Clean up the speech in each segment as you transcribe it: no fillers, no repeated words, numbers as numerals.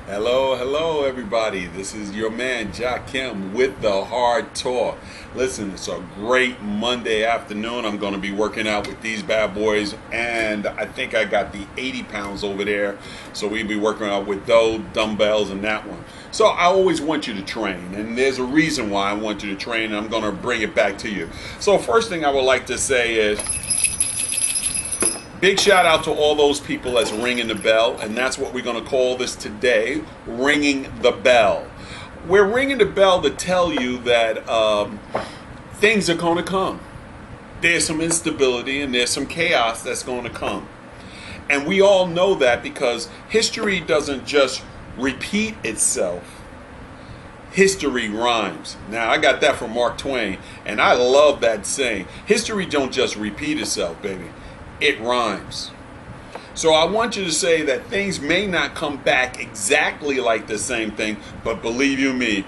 Hello, everybody. This is your man, Jack Kim, with the Hard Talk. Listen, it's a great Monday afternoon. I'm going to be working out with these bad boys, and I think I got the 80 pounds over there. So we'll be working out with those dumbbells and that one. So I always want you to train, and there's a reason why I want you to train, and I'm going to bring it back to you. So first thing I would like to say is, big shout out to all those people that's ringing the bell, and that's what we're going to call this today, ringing the bell. We're ringing the bell to tell you that things are going to come. There's some instability and there's some chaos that's going to come. And we all know that because history doesn't just repeat itself. History rhymes. Now, I got that from Mark Twain, and I love that saying. History don't just repeat itself, baby. It rhymes. So I want you to say that things may not come back exactly like the same thing, but believe you me,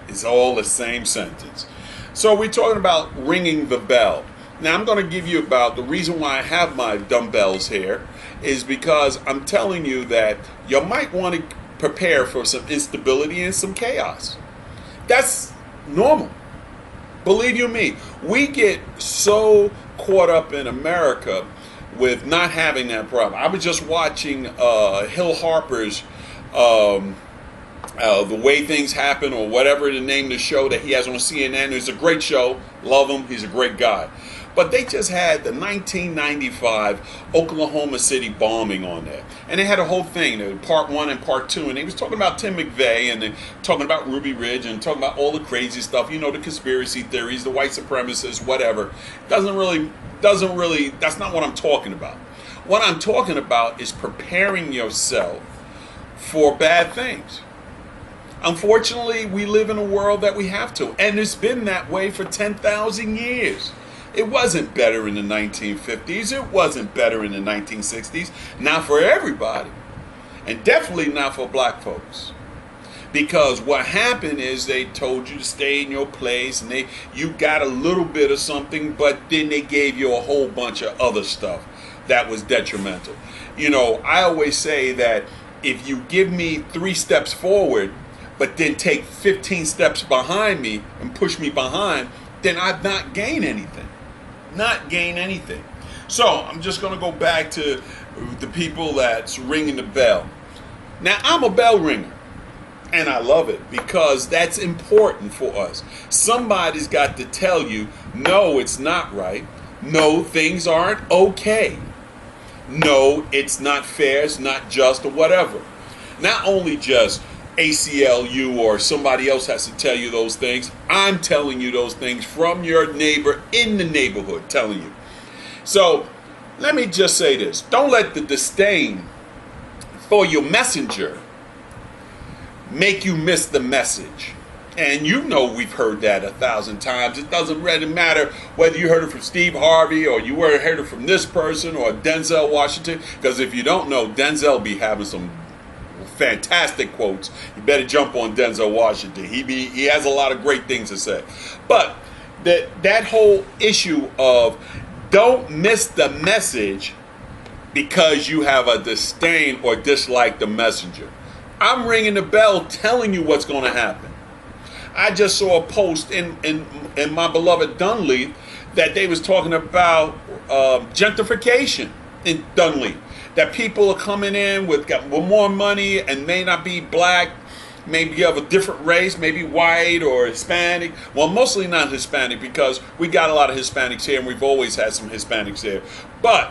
it's all the same sentence. So we're talking about ringing the bell. Now I'm going to give you about the reason why I have my dumbbells here is because I'm telling you that you might want to prepare for some instability and some chaos. That's normal. Believe you me, we get so caught up in America with not having that problem. I was just watching Hill Harper's The Way Things Happen, or whatever the name of the show that he has on CNN. It's a great show. Love him. He's a great guy. But they just had the 1995 Oklahoma City bombing on there. And they had a whole thing, part one and part two. And they was talking about Tim McVeigh and talking about Ruby Ridge and talking about all the crazy stuff, you know, the conspiracy theories, the white supremacists, whatever. Doesn't really, that's not what I'm talking about. What I'm talking about is preparing yourself for bad things. Unfortunately, we live in a world that we have to. And it's been that way for 10,000 years. It wasn't better in the 1950s. It wasn't better in the 1960s. Not for everybody. And definitely not for black folks. Because what happened is they told you to stay in your place and you got a little bit of something, but then they gave you a whole bunch of other stuff that was detrimental. You know, I always say that if you give me 3 steps forward, but then take 15 steps behind me and push me behind, then I've not gained anything. Not gain anything. So I'm just going to go back to the people that's ringing the bell. Now, I'm a bell ringer, and I love it because that's important for us. Somebody's got to tell you, no, it's not right. No, things aren't okay. No, it's not fair, it's not just, or whatever. Not only just ACLU or somebody else has to tell you those things. I'm telling you those things from your neighbor in the neighborhood telling you. So let me just say this. Don't let the disdain for your messenger make you miss the message. And you know we've heard that 1,000 times. It doesn't really matter whether you heard it from Steve Harvey or you heard it from this person or Denzel Washington. Because if you don't know, Denzel be having some fantastic quotes. You better jump on Denzel Washington. He has a lot of great things to say. But that whole issue of don't miss the message because you have a disdain or dislike the messenger. I'm ringing the bell telling you what's going to happen. I just saw a post in my beloved Dunleavy that they was talking about gentrification in Dunleavy. That people are coming in with more money and may not be black, maybe you have a different race, maybe white or Hispanic. Well, mostly not Hispanic because we got a lot of Hispanics here and we've always had some Hispanics here. But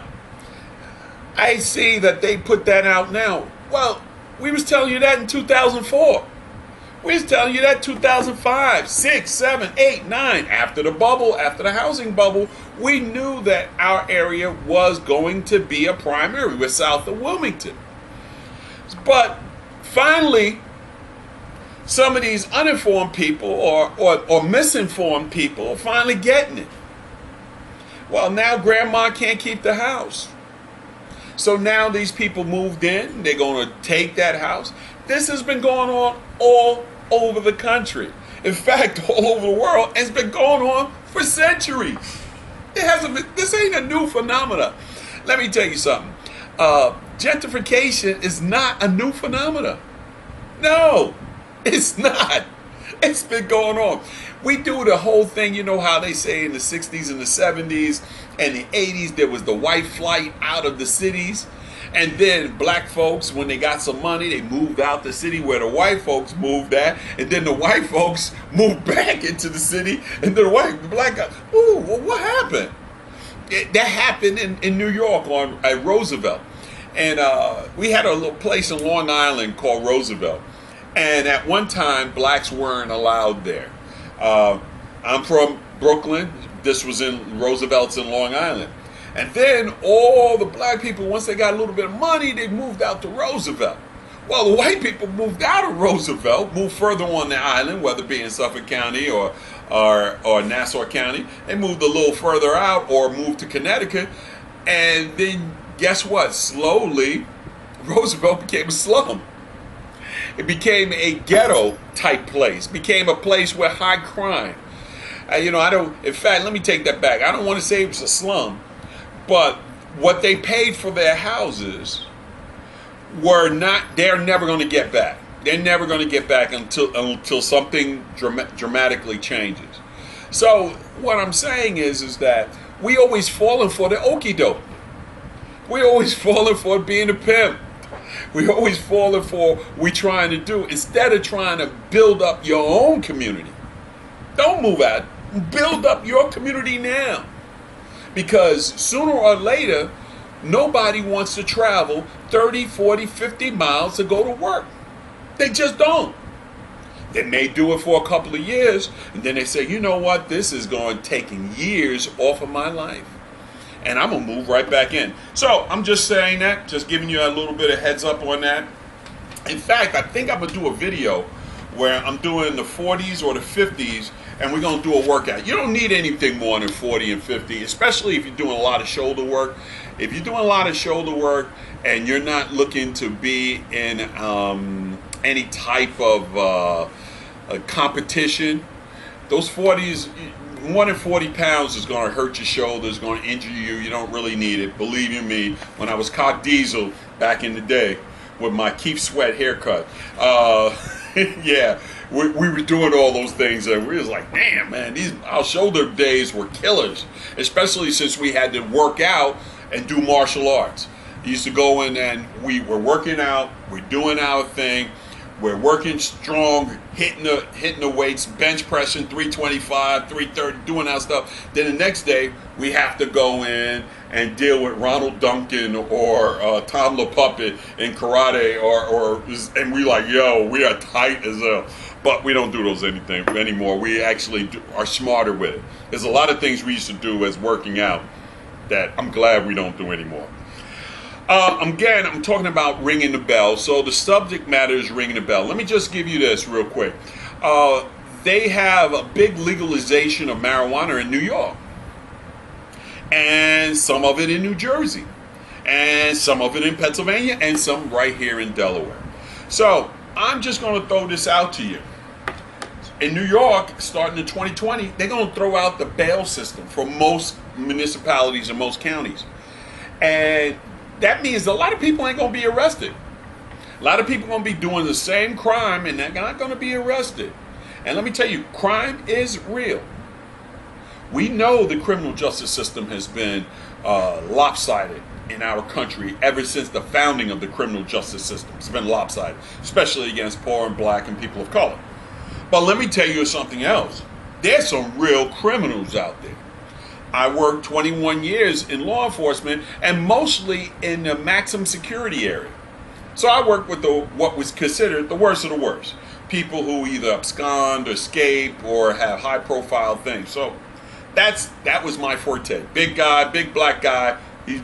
I see that they put that out now. Well, we was telling you that in 2004. We was telling you that 2005, 6, 7, 8, 9. After the bubble, after the housing bubble, we knew that our area was going to be a prime area. We're south of Wilmington. But finally, some of these uninformed people or misinformed people are finally getting it. Well, now grandma can't keep the house. So now these people moved in. They're going to take that house. This has been going on all over the country. In fact, all over the world. It's been going on for centuries. This ain't a new phenomenon. Let me tell you something. Gentrification is not a new phenomenon. No, it's not. It's been going on. We do the whole thing, you know how they say in the 60s and the 70s and the 80s there was the white flight out of the cities. And then black folks, when they got some money, they moved out the city where the white folks moved at. And then the white folks moved back into the city. And then the black guys, ooh, well, what happened? That happened in New York at Roosevelt. And we had a little place in Long Island called Roosevelt. And at one time, blacks weren't allowed there. I'm from Brooklyn. This was in Roosevelt's in Long Island. And then all the black people, once they got a little bit of money, they moved out to Roosevelt. Well, the white people moved out of Roosevelt, moved further on the island, whether it be in Suffolk County or Nassau County. They moved a little further out or moved to Connecticut. And then guess what? Slowly, Roosevelt became a slum. It became a ghetto type place, became a place with high crime. In fact, let me take that back. I don't want to say it was a slum, but what they paid for their houses they're never going to get back. They're never going to get back until something dramatically changes. So what I'm saying is that we always falling for the okie doke. We always falling for being a pimp. We always falling for what we trying to do instead of trying to build up your own community. Don't move out. Build up your community now. Because sooner or later, nobody wants to travel 30, 40, 50 miles to go to work. They just don't. They may do it for a couple of years, and then they say, you know what, this is going taking years off of my life. And I'm going to move right back in. So I'm just saying that, just giving you a little bit of heads up on that. In fact, I think I'm going to do a video where I'm doing the 40s or the 50s, and we're going to do a workout. You don't need anything more than 40 and 50, especially if you're doing a lot of shoulder work. If you're doing a lot of shoulder work and you're not looking to be in any type of a competition, those 40s, more than 40 pounds is going to hurt your shoulders, going to injure you. You don't really need it. Believe you me, when I was cock diesel back in the day with my Keith Sweat haircut, yeah, we were doing all those things, and we was like, damn, man, our shoulder days were killers, especially since we had to work out and do martial arts. We used to go in and we were working out, we're doing our thing, we're working strong, hitting the weights, bench pressing 325, 330, doing our stuff. Then the next day, we have to go in and deal with Ronald Duncan or Tom LaPuppet in karate, and we like, yo, we are tight as hell. But we don't do those anymore. We actually are smarter with it. There's a lot of things we used to do as working out that I'm glad we don't do anymore. Again, I'm talking about ringing the bell. So the subject matter is ringing the bell. Let me just give you this real quick. They have a big legalization of marijuana in New York, and some of it in New Jersey, and some of it in Pennsylvania, and some right here in Delaware. So I'm just going to throw this out to you. In New York, starting in 2020, they're going to throw out the bail system for most municipalities and most counties. And that means a lot of people ain't going to be arrested. A lot of people are going to be doing the same crime and they're not going to be arrested. And let me tell you, crime is real. We know the criminal justice system has been lopsided in our country ever since the founding of the criminal justice system. It's been lopsided, especially against poor and black and people of color. But let me tell you something else. There's some real criminals out there. I worked 21 years in law enforcement and mostly in the maximum security area. So I worked with what was considered the worst of the worst. People who either abscond, escape, or have high profile things. So that was my forte. Big guy, big black guy.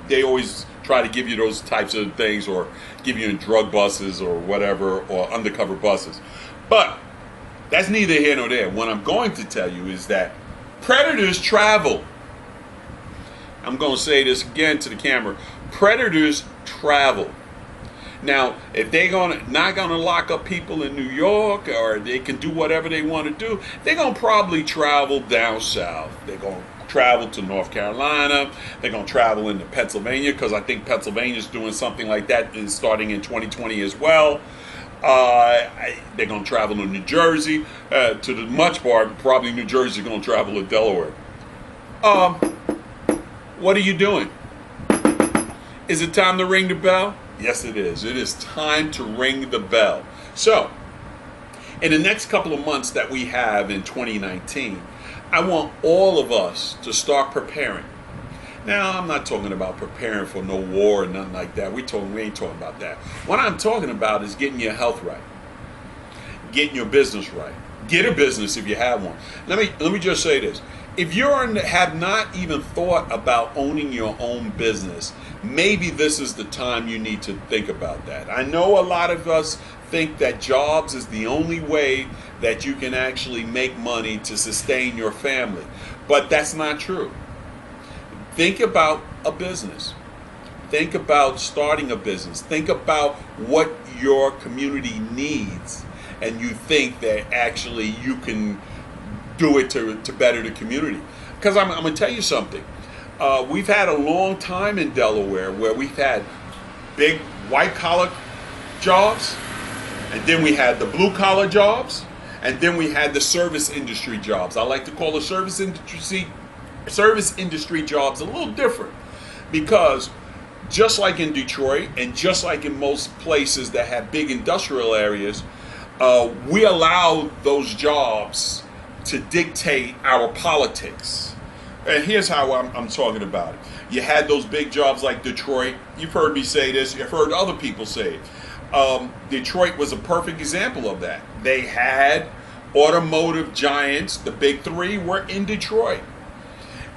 They always try to give you those types of things, or give you in drug buses or whatever, or undercover buses. But that's neither here nor there. What I'm going to tell you is that predators travel. I'm going to say this again to the camera. Predators travel. Now, if they're not going to lock up people in New York, or they can do whatever they want to do, they're going to probably travel down south. They're going to travel to North Carolina. They're going to travel into Pennsylvania, because I think Pennsylvania is doing something like that starting in 2020 as well. They're going to travel to New Jersey. To the much part, probably New Jersey is going to travel to Delaware. What are you doing? Is it time to ring the bell? Yes, it is. It is time to ring the bell. So, in the next couple of months that we have in 2019, I want all of us to start preparing. Now, I'm not talking about preparing for no war or nothing like that. We ain't talking about that. What I'm talking about is getting your health right, getting your business right. Get a business if you have one. Let me just say this. If you have not even thought about owning your own business, maybe this is the time you need to think about that. I know a lot of us think that jobs is the only way that you can actually make money to sustain your family, but that's not true. Think about a business. Think about starting a business. Think about what your community needs, and you think that actually you can do it to better the community. Because I'm going to tell you something. We've had a long time in Delaware where we've had big white-collar jobs, and then we had the blue-collar jobs, and then we had the service industry jobs. I like to call the service industry jobs a little different, because just like in Detroit and just like in most places that have big industrial areas, we allow those jobs to dictate our politics. And here's how I'm talking about it. You had those big jobs like Detroit. You've heard me say this. You've heard other people say it. Detroit was a perfect example of that. They had automotive giants. The big three were in Detroit.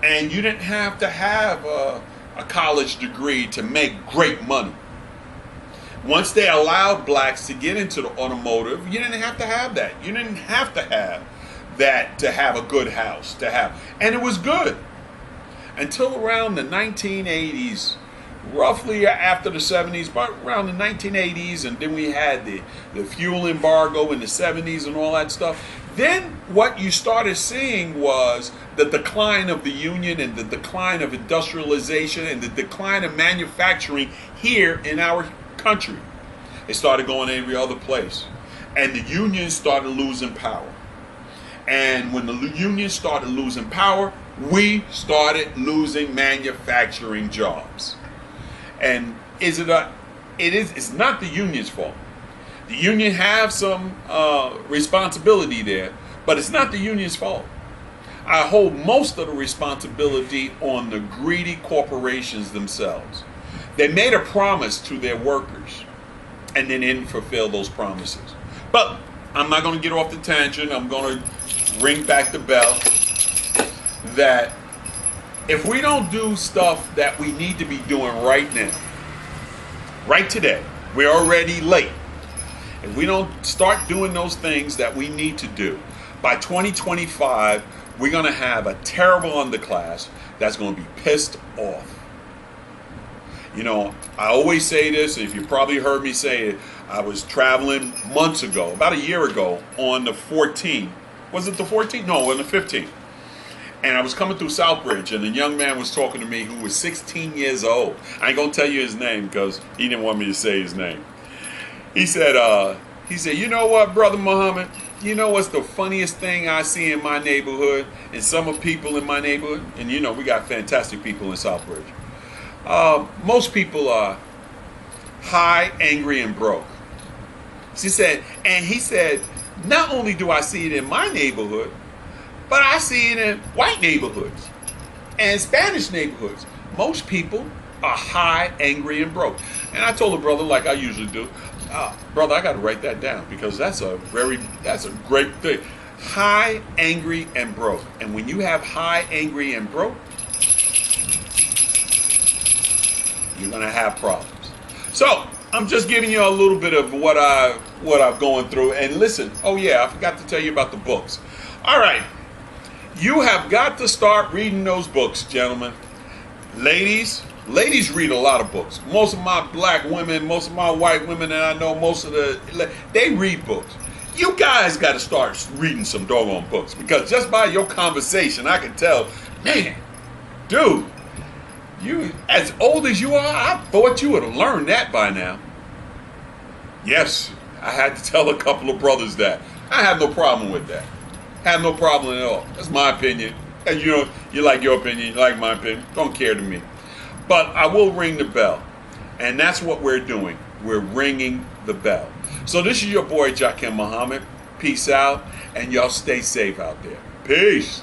And you didn't have to have a college degree to make great money. Once they allowed blacks to get into the automotive, you didn't have to have that. You didn't have to have that to have a good house to have. And it was good until around the 1980s, roughly after the 70s, but around the 1980s, and then we had the fuel embargo in the 70s and all that stuff. Then what you started seeing was the decline of the union and the decline of industrialization and the decline of manufacturing here in our country. It started going every other place. And the unions started losing power. And when the unions started losing power, we started losing manufacturing jobs. And it's not the union's fault. The union have some responsibility there, but it's not the union's fault. I hold most of the responsibility on the greedy corporations themselves. They made a promise to their workers and then didn't fulfill those promises. But I'm not going to get off the tangent. I'm going to ring back the bell that if we don't do stuff that we need to be doing right now, right today, we're already late. If we don't start doing those things that we need to do, by 2025, we're going to have a terrible underclass that's going to be pissed off. You know, I always say this, if you probably heard me say it, I was traveling months ago, about a year ago, on the 14th. Was it the 14th? No, on the 15th. And I was coming through Southbridge, and a young man was talking to me who was 16 years old. I ain't going to tell you his name because he didn't want me to say his name. He said, you know what, Brother Muhammad? You know what's the funniest thing I see in my neighborhood and some of people in my neighborhood? And you know, we got fantastic people in Southbridge. Most people are high, angry, and broke. He said, not only do I see it in my neighborhood, but I see it in white neighborhoods and Spanish neighborhoods. Most people are high, angry, and broke. And I told the brother, like I usually do, brother, I got to write that down because that's a great thing. High, angry, and broke. And when you have high, angry, and broke, you're going to have problems. So I'm just giving you a little bit of what I'm going through. And listen, oh yeah, I forgot to tell you about the books. All right, you have got to start reading those books, gentlemen. Ladies read a lot of books. Most of my black women, most of my white women that I know, they read books. You guys got to start reading some doggone books because just by your conversation, I can tell, man, dude, you, as old as you are, I thought you would have learned that by now. Yes, I had to tell a couple of brothers that. I have no problem with that. Have no problem at all. That's my opinion. And you know, you like your opinion, you like my opinion. Don't care to me. But I will ring the bell. And that's what we're doing. We're ringing the bell. So this is your boy, Jakim Muhammad. Peace out. And y'all stay safe out there. Peace.